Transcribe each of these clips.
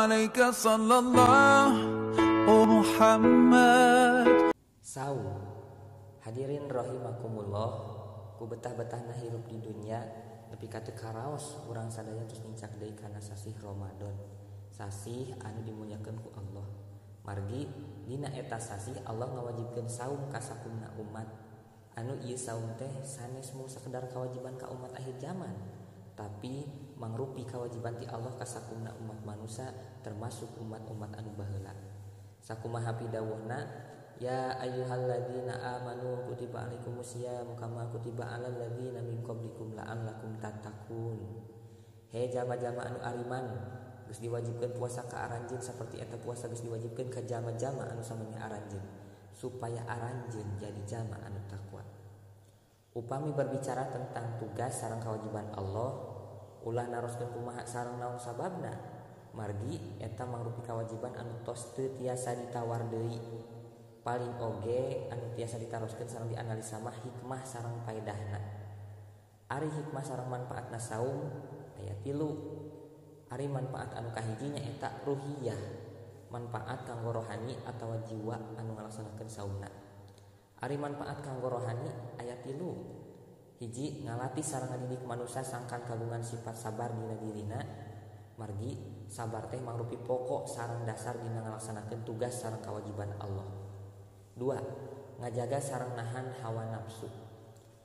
alaika sallallahu Muhammad. Saum. Hadirin rahimakumullah, ku betah-betahna hirup di dunia nepi ka teu karaos urang sadaya terus nincak deui kana sasih Ramadan. Sasih anu dimuliakeun ku Allah. Margi dina eta sasih Allah ngawajibkeun saum ka sakumna umat. Anu ieu saum teh sanes mung sakedar kewajiban ka umat akhir zaman, tapi mangrupi kewajiban ti Allah ka sakumna umat manusia termasuk umat-umat anu baheula. Sakumaha pidawuhna, ya ayyuhalladzina amanu kutiba alaikumusiyam kama kutiba alal ladzina min qablikum la'allakum tattaqun. He jama-jama anu ariman, geus diwajibkeun puasa ka aranjeun saperti eta puasa geus diwajibkeun ka jama-jama anu samemeh aranjeun, supaya aranjeun jadi jama anu takwa. Upami berbicara tentang tugas sareng kewajiban Allah, ulah naroskeun kumaha sareng naon sababna. Margi eta mangrupi kewajiban anu tos teu tiasa ditawar deui. Paling oge anu tiasa ditaroskeun sareng dianalisa mah hikmah sareng paedahna. Ari hikmah sareng manfaatna saum aya 3. Ari manfaat anu kahiji nyaeta ruhiyah, manfaat kanggo rohani atawa jiwa anu ngalaksanakeun saumna. Ari manfaat kanggo rohani aya 3. Hiji, ngalatih sareng ngadidik manusia sangkan kagungan sifat sabar dina dirina. Margi sabar teh mangrupi pokok sareng dasar dina ngalaksanakeun tugas sareng kewajiban Allah. 2. Ngajaga sareng nahan hawa nafsu.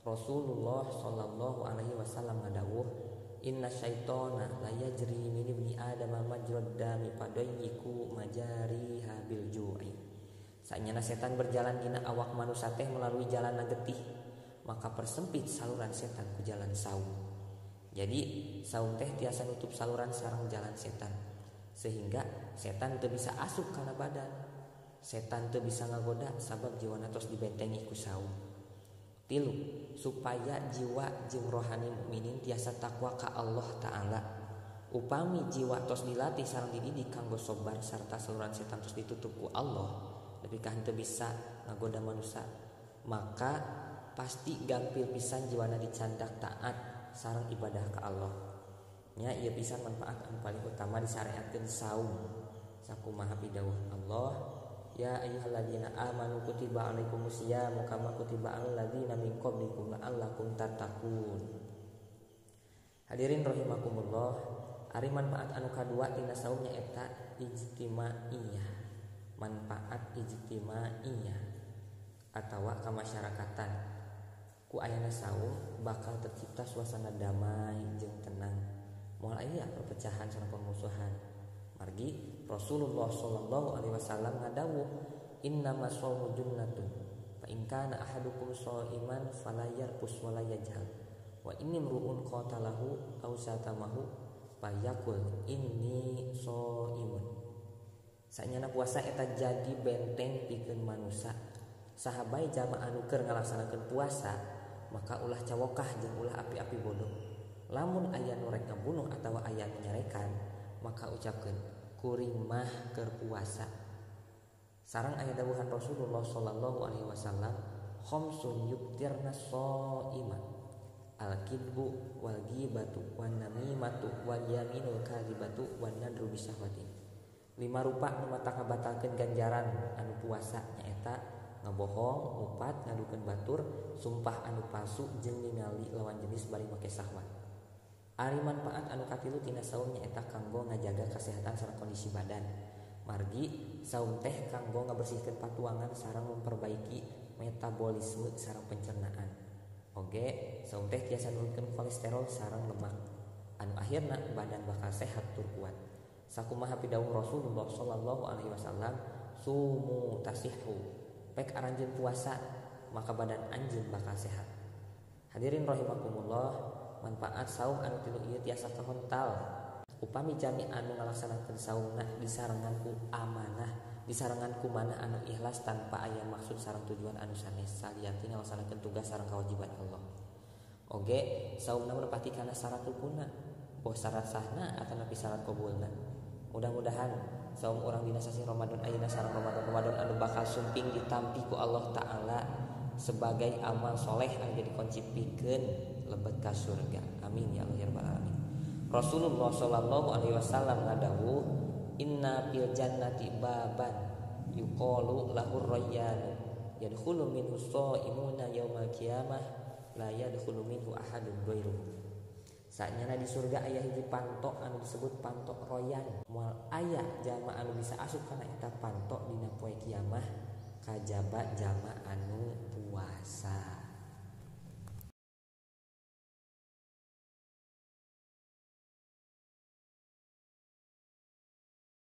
Rasulullah sallallahu alaihi wasallam ngadawuh, inna syaitona la yajri min ibni adam majrad dami padayyiku majariha bil ju'i. Saenyana setan berjalan dina awak manusia teh melalui jalan getih, maka persempit saluran setan ku jalan saum. Jadi saum teh tiasa nutup saluran sareng jalan setan, sehingga setan teu bisa asup kana badan. Setan teu bisa ngagoda sabab jiwana tos dibentengi ku saum. 3. Supaya jiwa jeung rohani mukminin tiasa takwa ka Allah Ta'ala. Upami jiwa tos dilatih sareng dididik kanggo sobar sarta saluran setan tos ditutup ku Allah, tapi kan teu bisa ngagoda manusia, maka pasti gampil pisan jiwana dicandak taat sareng ibadah ka Allah. Nya ieu pisan manfaat anu paling utama disyariatkeun saum. Sakumaha pidawuh Allah, ya ayyuhalladzina amanu kutiba alaikumusiyam kama kutiba alal ladzina min qablikum la'allakum tattaqun. Hadirin rahimakumullah, ari manfaat anu kadua dina saum nyaeta ijtimaiyah. Manfaat ijtimaiyah atawa kamasyarakatan. Ku ayana saum bakal tercipta suasana damai jeung tenang. Moal aya perpecahan sareng permusuhan. Margi Rasulullah sallallahu alaihi wasallam ngadawuh, innamas shaumu junnatun fa in kana ahadukum shaiman fala yarfus wala yajhal wa inni mru'un qatalahu aw satamahu fayaqul inni shaimun. Saenyana puasa eta jadi benteng pikeun manusia. Sahabai jamaah anu keur ngalaksanakeun puasa, maka ulah cawokah jeung ulah api-api bodoh. Lamun aya nu rek ngabunuh atawa aya nu nyarekan, maka ucapkeun kuring mah keur puasa. Sareng aya dawuhan Rasulullah sallallahu alaihi wasallam, khamsun yuktirna shaiman al-kidbu wal ghibatu wan namimatu wal yaminul kadzibatu wan nadru bisahwatin. 5 rupa nu mata kabatalkeun ganjaran anu puasa nyaeta ngabohong, ngupat, ngadukeun batur, sumpah anu palsu jeung ningali lawan jenis bari make syahwat. Ari manfaat anu katilu tina saum nyaeta kanggo ngajaga kesehatan sareng kondisi badan. Margi saum teh kanggo ngabersihkeun patuangan sareng memperbaiki metabolisme sareng pencernaan. Oge saum teh tiasa nurunkeun kolesterol sareng lemak. Anu akhirna badan bakal sehat tur kuat. Sakumaha pidawuh Rasulullah sallallahu alaihi wasallam, sumu tasihhu. Pek aranjeun puasa maka badan anjeun bakal sehat. Hadirin rahimakumullah, manfaat saum anu tilu ieu tiasa kahontal. Upami jami anu ngalaksanakeun saumna disarengan ku amanah, disarengan ku manah anu ikhlas tanpa aya maksud sareng tujuan anu sanes salianti ngalaksanakeun tugas sareng kewajiban Allah. Oge saumna menepati kana syarat rukunna, boh syarat sahna atawa syarat qabulna. Mudah-mudahan saum urang dina sasi Ramadan ayeuna sareng Ramadan anu bakal sumping ditampi ku Allah Ta'ala sebagai amal soleh anu jadi kunci pikeun lebet ka surga. Amin ya Allah ya rabbal alamin. Rasulullah Shallallahu Alaihi Wasallam ngadawuh, inna fil jannati baban yuqalu lahur rayyan yadkhulu minhu shaimuna yaumal qiyamah la yadkhulu minhu ahadun ghairuhu. Saatnya di surga aya hiji pantok anu disebut pantok royan. Moal aya jalma anu bisa asup kana eta pantok dina poe kiamah kajaba jalma anu puasa.